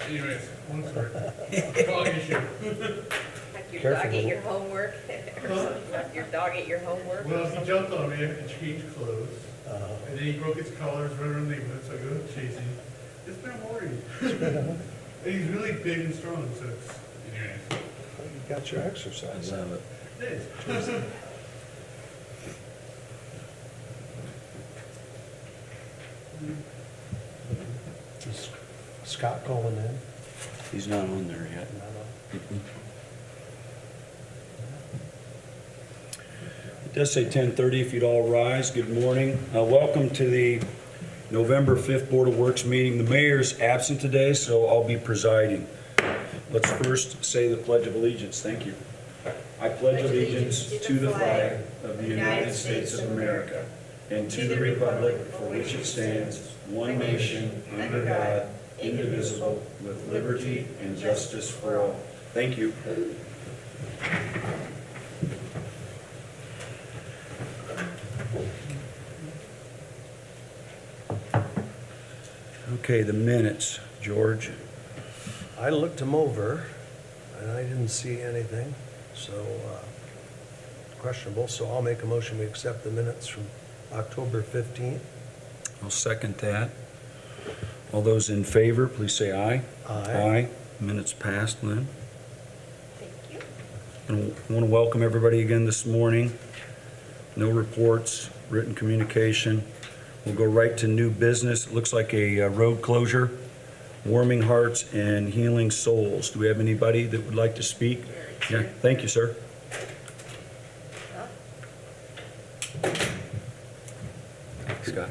Anyways, one story. Dog issue. Like your Careful, dog ate little- your homework, or something, like your dog ate your homework. Well, he jumped on me and changed clothes, and then he broke his collars, ran around leaving it, so I go chasing. It's been a worry. And he's really big and strong, so it's, anyways, You got your exercise. I love it. it is. Is Scott calling in? He's not on there yet. It does say 10:30, if you'd all rise. Good morning. Welcome to the November 5th Board of Works meeting. The mayor's absent today, so I'll be presiding. Let's first say the Pledge of Allegiance. Thank you. I pledge allegiance to the flag of the United States of America and to the republic for which it stands, one nation, under God, indivisible, with liberty and justice for all. Thank you. Okay, the minutes, George. I looked them over, and I didn't see anything, so questionable, so I'll make a motion, we accept the minutes from October 15th. I'll second that. All those in favor, please say aye. Aye. Minutes passed, Lynn. Thank you. And I want to welcome everybody again this morning. No reports, written communication. We'll go right to new business. It looks like a road closure, Warming Hearts and Healing Souls. Do we have anybody that would like to speak? Yeah, thank you, sir. Scott.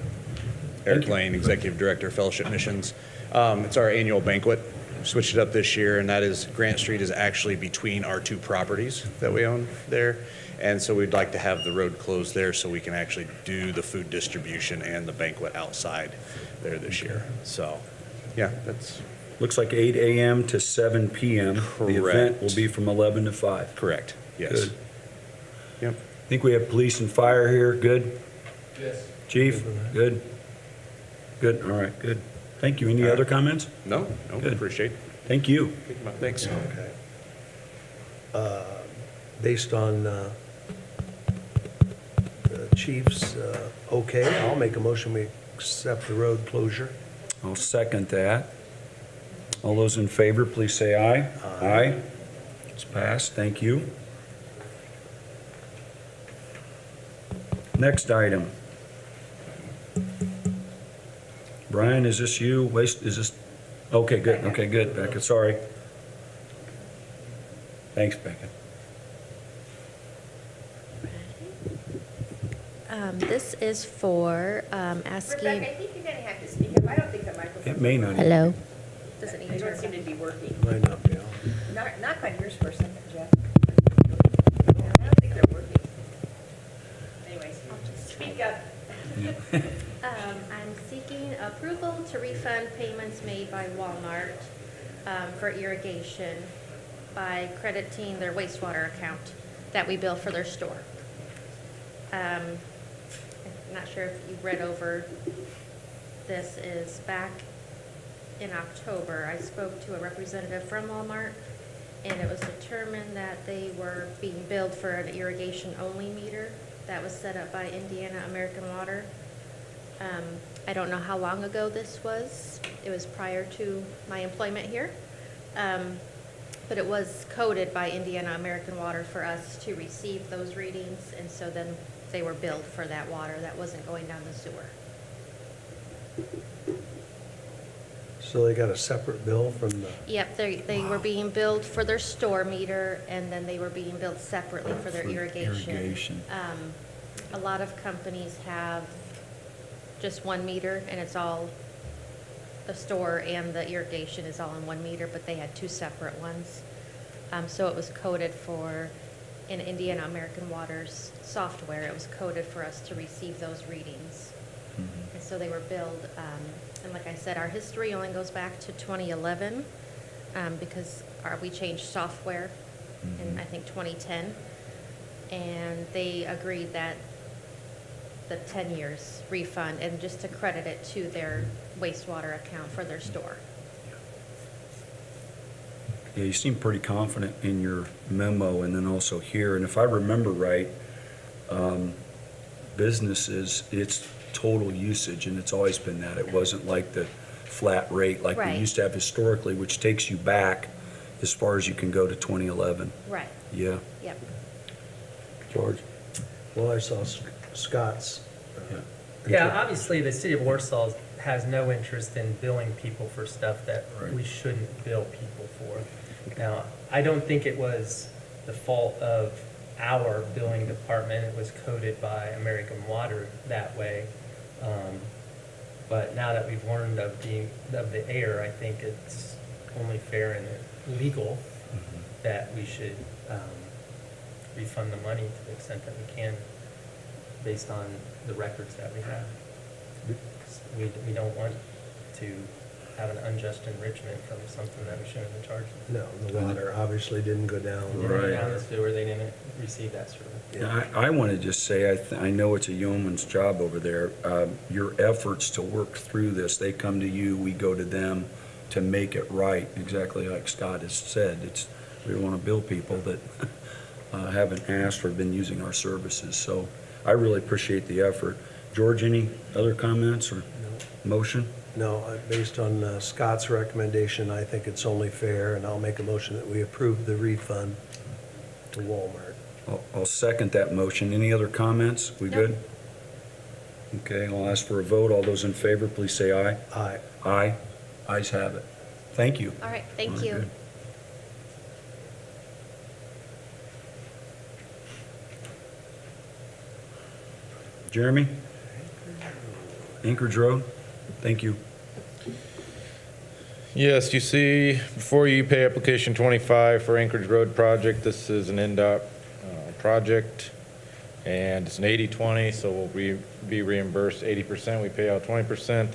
Eric Lane, Executive Director, Fellowship Missions. It's our annual banquet. Switched it up this year, and that is Grant Street is actually between our two properties that we own there. And so we'd like to have the road closed there so we can actually do the food distribution and the banquet outside there this year. So, yeah, that's Looks like 8 a.m. to 7 p.m. The event Correct. will be from 11 to 5. correct. Yes. Good. Yep. I think we have police and fire here. Good? Yes. Chief? Good? Good, all right, good. Thank you. Any other comments? No, Good. appreciate it. Thank you. Thanks. Okay. Based on the chief's okay, I'll make a motion, we accept the road closure. I'll second that. All those in favor, please say aye. Aye. It's passed, thank you. Next item. Brian, is this you? Is this, okay, good, Becca, sorry. Thanks, Becca. This is for Rebecca, asking, I think you're gonna have to speak up. I don't think the microphone. It may not. hello? Doesn't need to. Don't seem to be working. Might not be on. Knock on yours for a second, Jeff. I don't think they're working. Anyways, speak up. I'm seeking approval to refund payments made by Walmart for irrigation by crediting their wastewater account that we bill for their store. I'm not sure if you've read over, this is back in October. I spoke to a representative from Walmart, and it was determined that they were being billed for an irrigation-only meter that was set up by Indiana American Water. I don't know how long ago this was. It was prior to my employment here. But it was coded by Indiana American Water for us to receive those readings, and so then they were billed for that water that wasn't going down the sewer. So they got a separate bill from the, Yep, they were being billed for their store meter, and then they were being billed separately for their For irrigation. irrigation. A lot of companies have just one meter, and it's all, the store and the irrigation is all in one meter, but they had two separate ones. So it was coded for, in Indiana American Water's software, it was coded for us to receive those readings. And so they were billed, and like I said, our history only goes back to 2011, because we changed software in, I think, 2010. And they agreed that the 10 years refund, and just to credit it to their wastewater account for their store. Yeah, you seem pretty confident in your memo and then also here. And if I remember right, businesses, it's total usage, and it's always been that. It wasn't like the flat rate like we Right. used to have historically, which takes you back as far as you can go to 2011. Right, Yeah. yep. George? Well, I saw Scott's. Yeah, obviously, the city of Warsaw has no interest in billing people for stuff that Right. we shouldn't bill people for. Now, I don't think it was the fault of our billing department. It was coded by American Water that way. But now that we've learned of the error, I think it's only fair and legal that we should refund the money to the extent that we can, based on the records that we have. We don't want to have an unjust enrichment from something that we shouldn't have been charged. No, the water obviously didn't go down. They didn't go down the sewer, they didn't receive that service. Yeah, I want to just say, I know it's a yeoman's job over there. Your efforts to work through this, they come to you, we go to them to make it right, exactly like Scott has said. We don't want to bill people that haven't asked or been using our services. So I really appreciate the effort. George, any other comments or motion? No, based on Scott's recommendation, I think it's only fair, and I'll make a motion that we approve the refund to Walmart. I'll second that motion. Any other comments? We No. good? Okay, I'll ask for a vote. All those in favor, please say aye. Aye. Aye. Ayes have it. Thank you. All right, thank Very you. good. Jeremy? Anchorage Road? Thank you. Yes, you see before you pay application 25 for Anchorage Road project. This is an NDOT project, and it's an 80/20, so we'll be reimbursed 80%. We pay out 20%.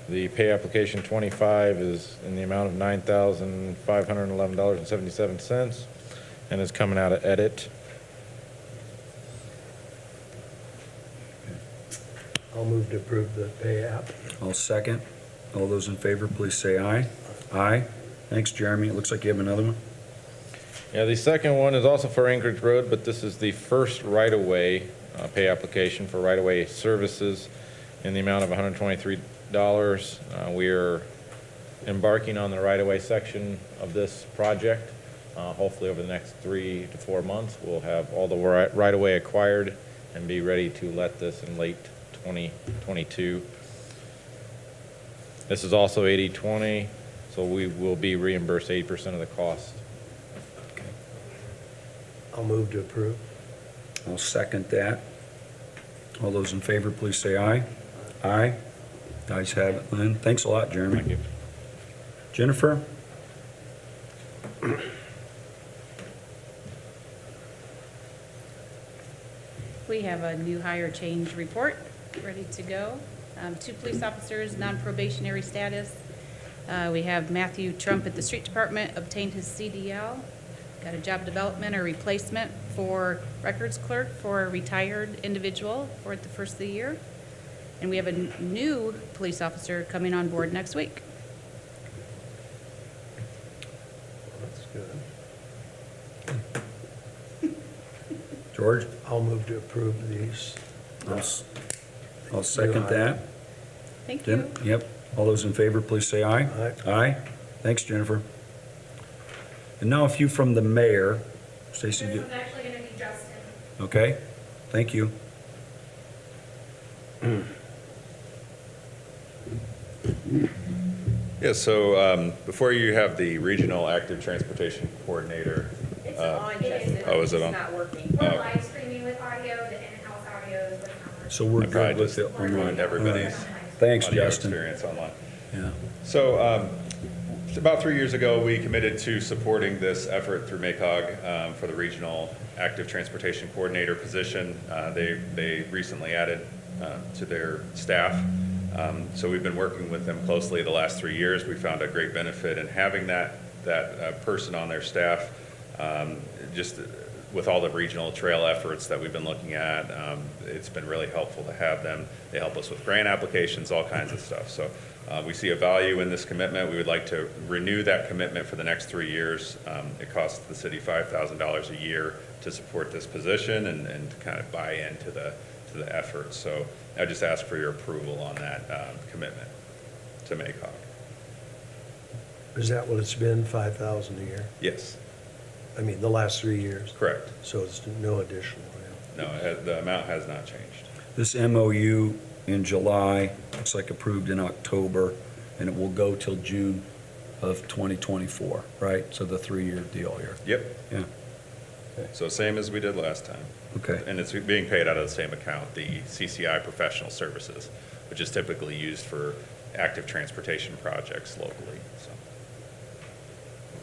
The pay application 25 is in the amount of $9,511.77, and it's coming out of edit. I'll move to approve the pay app. I'll second. All those in favor, please say aye. Aye. Thanks, Jeremy. It looks like you have another one. Yeah, the second one is also for Anchorage Road, but this is the first right-of-way pay application for right-of-way services in the amount of $123. We are embarking on the right-of-way section of this project. Hopefully over the next 3 to 4 months, we'll have all the right-of-way acquired and be ready to let this in late 2022. This is also 80/20, so we will be reimbursed 80% of the cost. I'll move to approve. I'll second that. All those in favor, please say aye. Aye. Ayes have it, Lynn. Thanks a lot, Jeremy. Thank you. Jennifer? We have a new hire change report ready to go. 2 police officers, non-probationary status. We have Matthew Trump at the street department, obtained his CDL. Got a job development or replacement for records clerk for a retired individual for the first of the year. And we have a new police officer coming on board next week. That's good. George? I'll move to approve these. I'll second that. Thank Jen? you. Yep. All those in favor, please say aye. Aye. Aye. Thanks, Jennifer. And now a few from the mayor. Stacy, This you- one's actually gonna be Justin. okay? Thank you. Yeah, so before you have the Regional Active Transportation Coordinator. It's on, Justin. Oh, is it on? It's not working. We're live streaming with audio, the in-house audio is what's not working. So we're I probably good with just it online. ruined everybody's Thanks, audio Justin. experience online. Yeah. So about 3 years ago, we committed to supporting this effort through MACOG for the Regional Active Transportation Coordinator position. They recently added to their staff. So we've been working with them closely the last 3 years. We found a great benefit in having that person on their staff. Just with all the regional trail efforts that we've been looking at, it's been really helpful to have them. They help us with grant applications, all kinds of stuff. So We see a value in this commitment. We would like to renew that commitment for the next 3 years. It costs the city $5,000 a year to support this position and to kind of buy into the effort. So I just ask for your approval on that commitment to MACOG. Is that what it's been, 5,000 a year? Yes, I mean, the last 3 years? correct. So it's no additional, yeah. No, the amount has not changed. This MOU in July, looks like approved in October, and it will go till June of 2024, right? So the 3-year deal here. Yep, Yeah, so same as we did last time. okay. And it's being paid out of the same account, the CCI Professional Services, which is typically used for active transportation projects locally, so.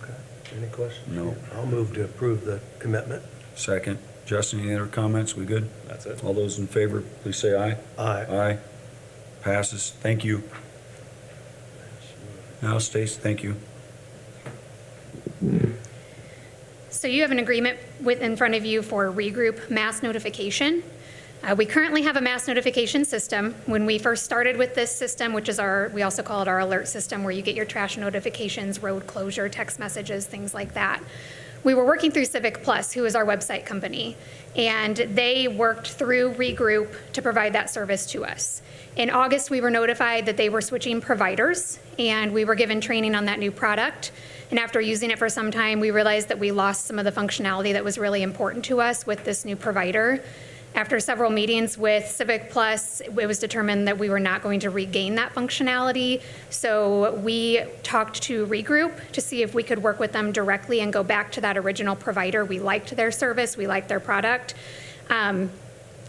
Okay. Any questions? No. I'll move to approve the commitment. Second. Justin, any other comments? We good? That's it. All those in favor, please say aye. Aye. Aye. Passes. Thank you. Now, Stace, thank you. So you have an agreement in front of you for regroup mass notification. We currently have a mass notification system. When we first started with this system, which is we also call it our alert system, where you get your trash notifications, road closure, text messages, things like that. We were working through Civic Plus, who is our website company, and they worked through Regroup to provide that service to us. In August, we were notified that they were switching providers, and we were given training on that new product. And after using it for some time, we realized that we lost some of the functionality that was really important to us with this new provider. After several meetings with Civic Plus, it was determined that we were not going to regain that functionality. So we talked to Regroup to see if we could work with them directly and go back to that original provider. We liked their service, we liked their product.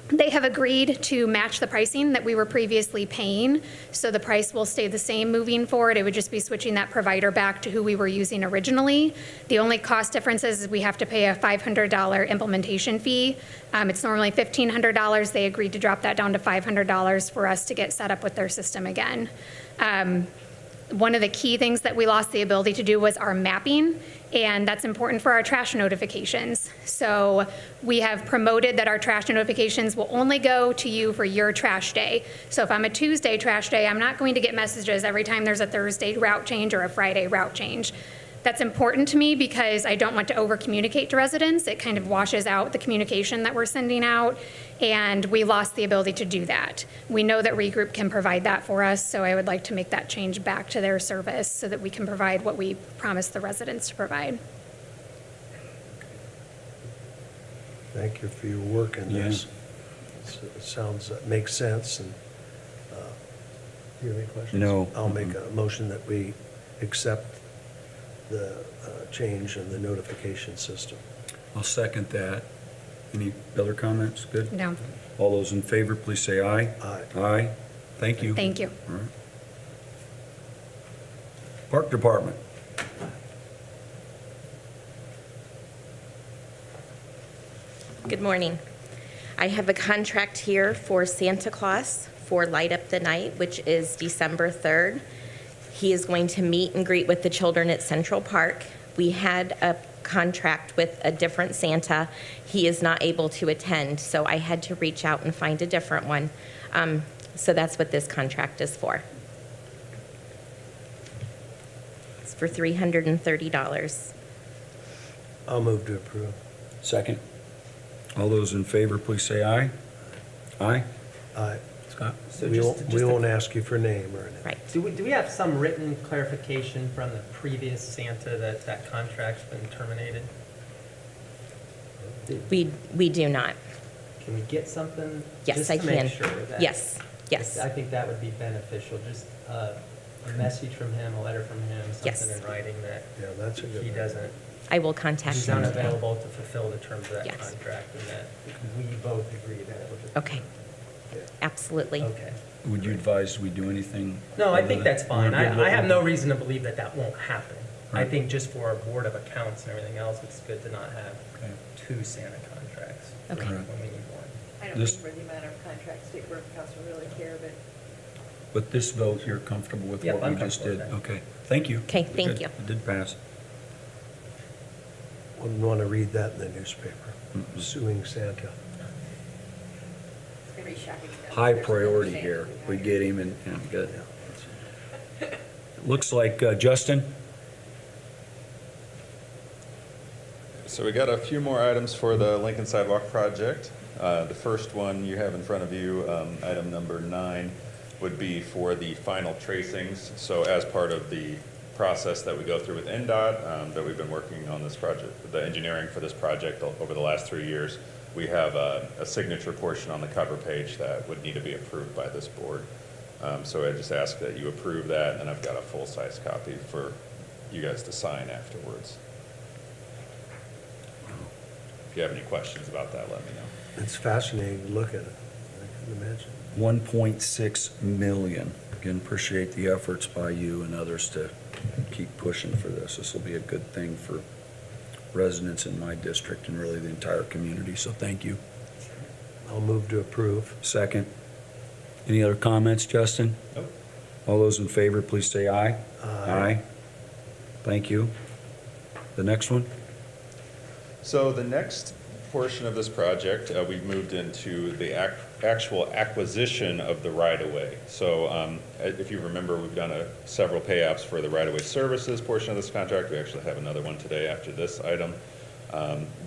They have agreed to match the pricing that we were previously paying, so the price will stay the same moving forward. It would just be switching that provider back to who we were using originally. The only cost difference is we have to pay a $500 implementation fee. It's normally $1,500. They agreed to drop that down to $500 for us to get set up with their system again. One of the key things that we lost the ability to do was our mapping, and that's important for our trash notifications. So we have promoted that our trash notifications will only go to you for your trash day. So if I'm a Tuesday trash day, I'm not going to get messages every time there's a Thursday route change or a Friday route change. That's important to me because I don't want to over-communicate to residents. It kind of washes out the communication that we're sending out, and we lost the ability to do that. We know that Regroup can provide that for us, so I would like to make that change back to their service so that we can provide what we promised the residents to provide. Thank you for your work in this. It sounds, makes sense, and, do you have any questions? No. I'll make a motion that we accept the change in the notification system. I'll second that. Any other comments? Good? No, All those in favor, please say aye. Aye. Aye. Thank you. thank you. All right. Park Department. Good morning. I have a contract here for Santa Claus for Light Up the Night, which is December 3rd. He is going to meet and greet with the children at Central Park. We had a contract with a different Santa. He is not able to attend, so I had to reach out and find a different one. So that's what this contract is for. It's for $330. I'll move to approve. Second. All those in favor, please say aye. Aye. Aye. Scott? So We just won't ask you for name or anything. Right. Do we have some written clarification from the previous Santa that that contract's been terminated? We do not. Can we get something? Yes, just I to make can. sure that- Yes, yes. I think that would be beneficial, just a message from him, a letter from him, Yes. something in writing that Yeah, that's a good he one. doesn't, I will contact he's him. unavailable to fulfill the terms of that Yes. contract, and that we both agree that it was. Okay, absolutely. Okay. Would you advise we do anything? No, I other think than- that's fine. We're good with I have it? no reason to believe that that won't happen. I Right. think just for our Board of Accounts and everything else, it's good to not have Okay. two Santa contracts. Okay. When we need one. I don't This- think for the amount of contracts, State Board of Accounts will really care, but But this vote, you're comfortable with Yep, what we I'm just did? comfortable with Okay, thank you. Okay, thank Good. you. It did pass. Wouldn't want to read that in the newspaper, Mm-mm. suing Santa. it's going to be shocking. High priority here. We get him and good. looks like Justin? So we got a few more items for the Lincoln Sidewalk project. The first one you have in front of you, item number 9, would be for the final tracings. So as part of the process that we go through with NDOT, that we've been working on this project, the engineering for this project over the last 3 years, we have a signature portion on the cover page that would need to be approved by this board. So I just ask that you approve that, and then I've got a full-size copy for you guys to sign afterwards. If you have any questions about that, let me know. It's fascinating to look at it, I can imagine. 1.6 million. Again, appreciate the efforts by you and others to keep pushing for this. This will be a good thing for residents in my district and really the entire community, so thank you. I'll move to approve. Second. Any other comments, Justin? Nope. All those in favor, please say aye. Aye. Thank you. The next one? So the next portion of this project, we've moved into the actual acquisition of the right-of-way. So if you remember, we've done several pay-apps for the right-of-way services portion of this contract. We actually have another one today after this item.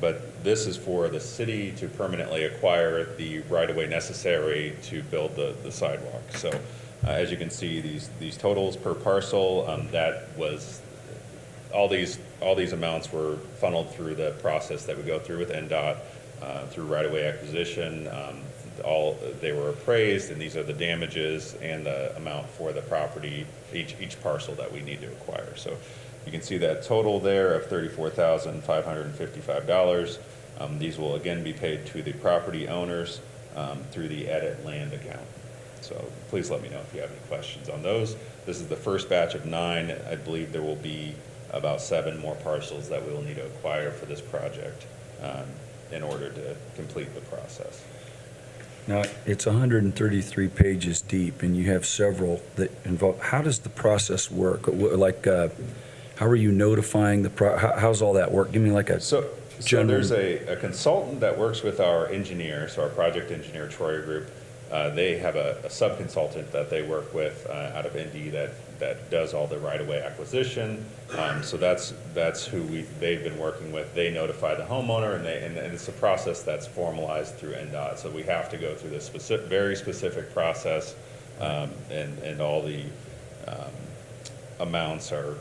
But this is for the city to permanently acquire the right-of-way necessary to build the sidewalk. So as you can see, these totals per parcel, that was all these amounts were funneled through the process that we go through with NDOT, through right-of-way acquisition. They were appraised, and these are the damages and the amount for the property, each parcel that we need to acquire. So you can see that total there of $34,555. These will again be paid to the property owners through the edit land account. So please let me know if you have any questions on those. This is the first batch of 9. I believe there will be about 7 more parcels that we will need to acquire for this project in order to complete the process. Now, it's 133 pages deep, and you have several that involve, how does the process work? Like, how are you notifying how's all that work? Give me like a So general. there's a consultant that works with our engineer, so our project engineer, Troy Group. They have a sub-consultant that they work with out of Indy that does all the right-of-way acquisition. So that's who they've been working with. They notify the homeowner, and it's a process that's formalized through NDOT. So we have to go through this very specific process, and all the amounts are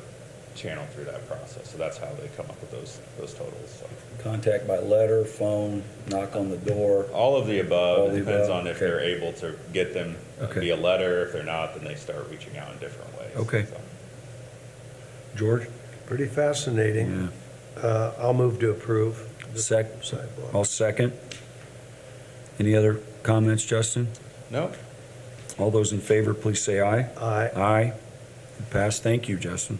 channeled through that process. So that's how they come up with those totals. So. Contact by letter, phone, knock on the door. All of the above. All It the depends above, on if okay. they're able to get them Okay. via letter. If they're not, then they start reaching out in different ways. Okay. So. George? Pretty fascinating. I'll move to approve. the sidewalk. I'll second. Any other comments, Justin? No? All those in favor, please say aye. Aye. Aye. Passed. Thank you, Justin.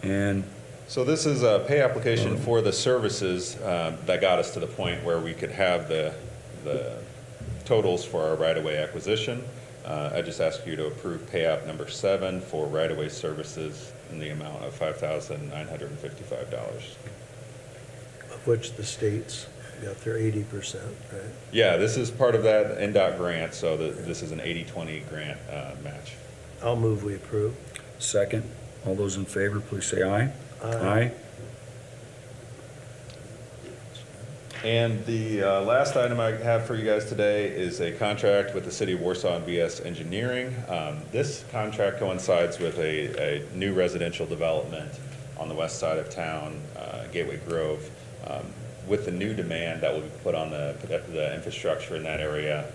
And So this is a pay application for the services that got us to the point where we could have the totals for our right-of-way acquisition. I just ask you to approve pay app number 7 for right-of-way services in the amount of $5,955. Of which the state's got their 80%, right? Yeah, this is part of that NDOT grant, so this is an 80-20 grant match. I'll move we approve. second. All those in favor, please say aye. Aye. And the last item I have for you guys today is a contract with the City of Warsaw and VS Engineering. This contract coincides with a new residential development on the west side of town, Gateway Grove. With the new demand that will be put on the infrastructure in that area,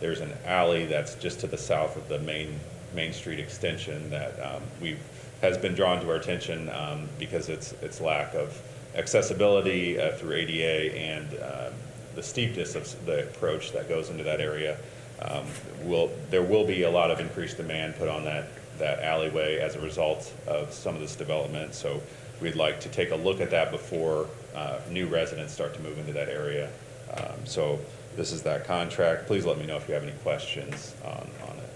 there's an alley that's just to the south of the Main Street extension that has been drawn to our attention because its lack of accessibility through ADA and the steepness of the approach that goes into that area. There will be a lot of increased demand put on that alleyway as a result of some of this development. So we'd like to take a look at that before new residents start to move into that area. So this is that contract. Please let me know if you have any questions on it.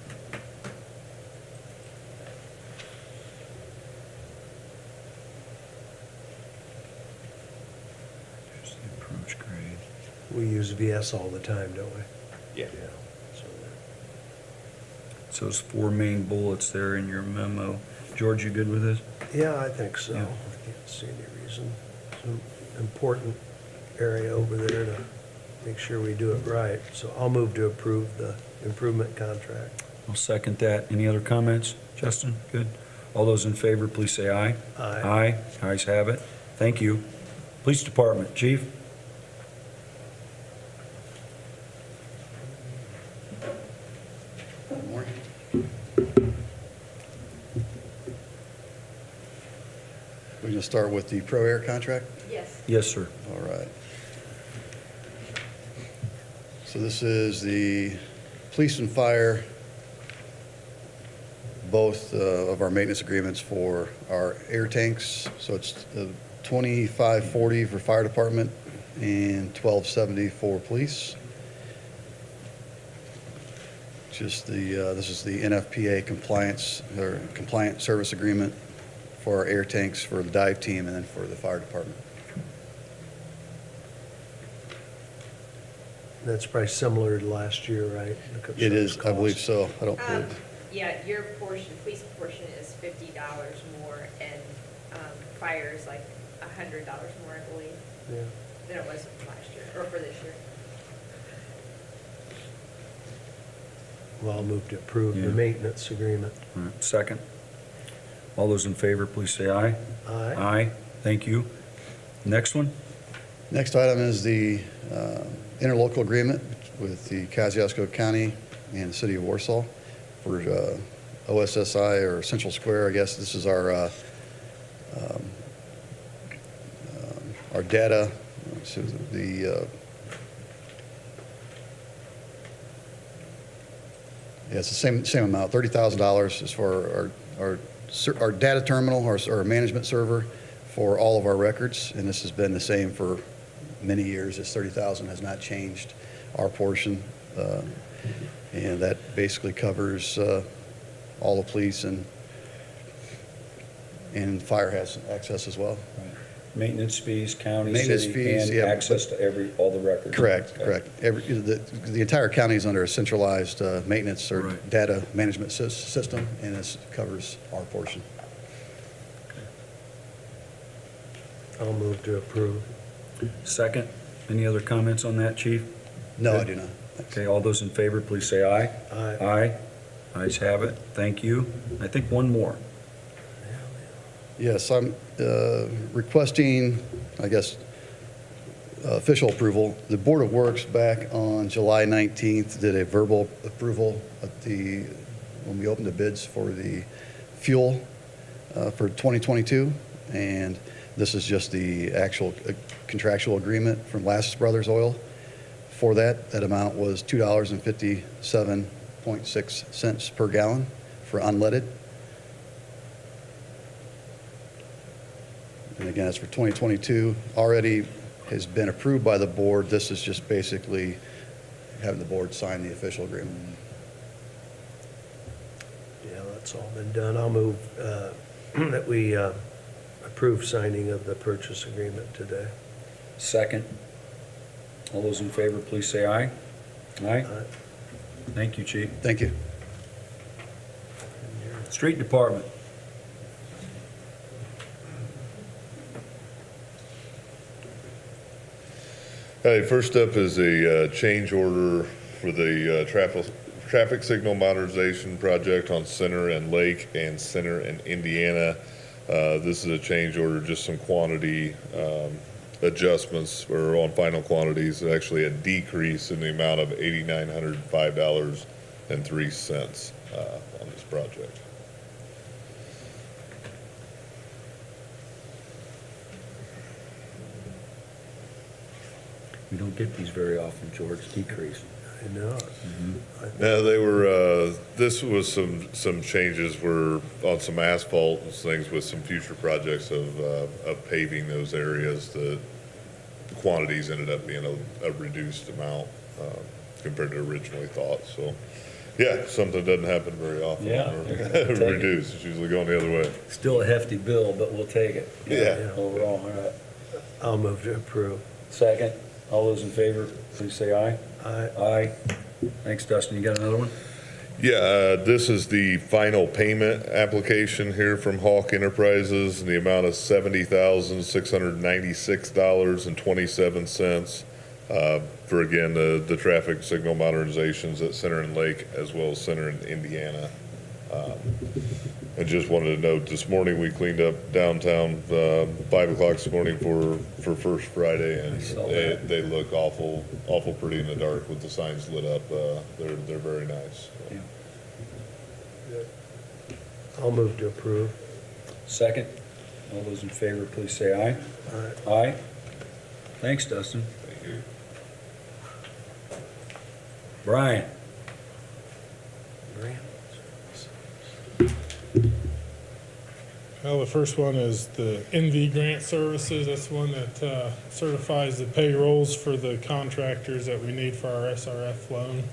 Here's the approach grade. We use VS all the time, don't we? Yeah. So It's those four main bullets there in your memo. George, you good with this? Yeah, I think so. Yeah. I can't see any reason. It's an important area over there to make sure we do it right. So I'll move to approve the improvement contract. I'll second that. Any other comments? Justin, good? All those in favor, please say aye. Aye. Aye, ayes have it. Thank you. Police Department, Chief? Good morning. We're going to start with the Pro Air contract. Yes. Yes, sir. All right. So this is the police and fire, both of our maintenance agreements for our air tanks. So it's 2540 for fire department and 1270 for police. Just this is the NFPA compliance or compliant service agreement for our air tanks for the dive team and then for the fire department. That's probably similar to last year, right? It is, I believe so. I don't Um, believe. Yeah, your portion, police portion is $50 more, and fire is like $100 more, I believe, Yeah. than it was last year, or for this year. Well, I'll move to approve Yeah. the maintenance agreement. All right, second. All those in favor, please say aye. Aye. Aye, thank you. Next one? Next item is the interlocal agreement with the Kosciuszko County and the City of Warsaw for OSSI, or Central Square, I guess. This is our data. So yeah, it's the same amount, $30,000 is for our data terminal, our management server for all of our records, and this has been the same for many years. This $30,000 has not changed our portion, and that basically covers all the police and fire has access as well. Maintenance fees, county, Maintenance city, fees, and yeah, access to all the records. Correct, Okay. correct. The entire county is under a centralized maintenance or Right. data management system, and this covers our portion. I'll move to approve. Second. Any other comments on that, Chief? No, I Good. do not. Thanks. Okay, all those in favor, please say aye. Aye. Aye. Ayes have it. Thank you. I think one more. Yes, I'm requesting, I guess, official approval. The Board of Works back on July 19th did a verbal approval at when we opened the bids for the fuel for 2022, and this is just the actual contractual agreement from Lasses Brothers Oil. For that amount was $2.57.6 per gallon for unleaded. And again, it's for 2022. Already has been approved by the board. This is just basically having the board sign the official agreement. Yeah, that's all been done. I'll move that we approve signing of the purchase agreement today. Second. All those in favor, please say aye. Aye. Aye. Thank you, Chief. Thank you. Street Department. Hey, first up is a change order for the traffic signal modernization project on Center and Lake and Center and Indiana. This is a change order, just some quantity adjustments or on final quantities, actually a decrease in the amount of $8,905.03 on this project. We don't get these very often, George. Decrease. I know. Now, they were, this was some changes were on some asphalt and things with some future projects of paving those areas. The quantities ended up being a reduced amount compared to originally thought. So, yeah, something doesn't happen very often. Yeah. Or Take it. reduced, it's usually going the other way. Still a hefty bill, but we'll take it. Yeah. Overall, all right. I'll move to approve. Second. All those in favor, please say aye. Aye. Aye. Thanks, Dustin. You got another one? Yeah, this is the final payment application here from Hawk Enterprises in the amount of $70,696.27 for, again, the traffic signal modernizations at Center and Lake as well as Center and Indiana. I just wanted to note, this morning we cleaned up downtown, 5 o'clock this morning for First Friday, and they look awful pretty in the dark with the signs lit up. They're very nice. Yeah. I'll move to approve. Second. All those in favor, please say aye. Aye. Aye. Thanks, Dustin. Thank you. Brian? Well, the first one is the NV Grant Services. That's the one that certifies the payrolls for the contractors that we need for our SRF loan.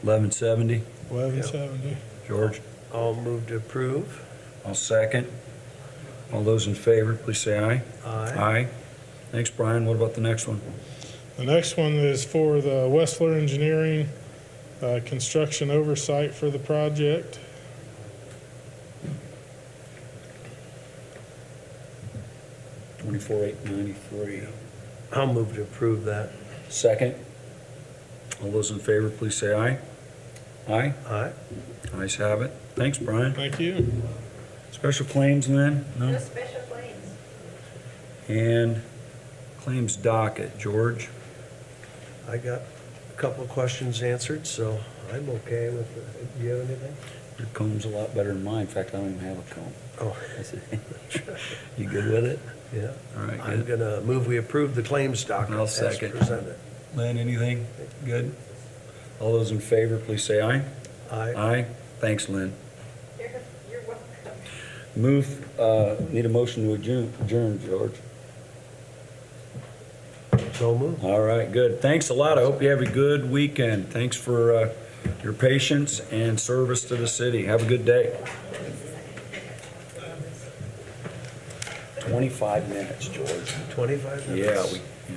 $11.70. 1170. George? I'll move to approve. I'll second. All those in favor, please say aye. Aye. Aye. Thanks, Brian. What about the next one? The next one is for the Westler Engineering construction oversight for the project. $24,893. I'll move to approve that. Second. All those in favor, please say aye. Aye. Aye. Ayes have it. Thanks, Brian. Thank you. Special claims then? No? No special claims. And claims docket. George? I got a couple of questions answered, so I'm okay with it. Do you have anything? Your comb's a lot better than mine. In fact, I don't even have a comb. Oh, You good with it? yeah. All right, I'm good. gonna move we approve the claims docket I'll as second. presented. Lynn, anything? Good? All those in favor, please say aye. Aye. Aye. Thanks, Lynn. You're welcome. Need a motion to adjourn, George. So moved. All right, good. Thanks a lot. I hope you have a good weekend. Thanks for your patience and service to the city. Have a good day. 25 minutes, George. 25 minutes. Yeah,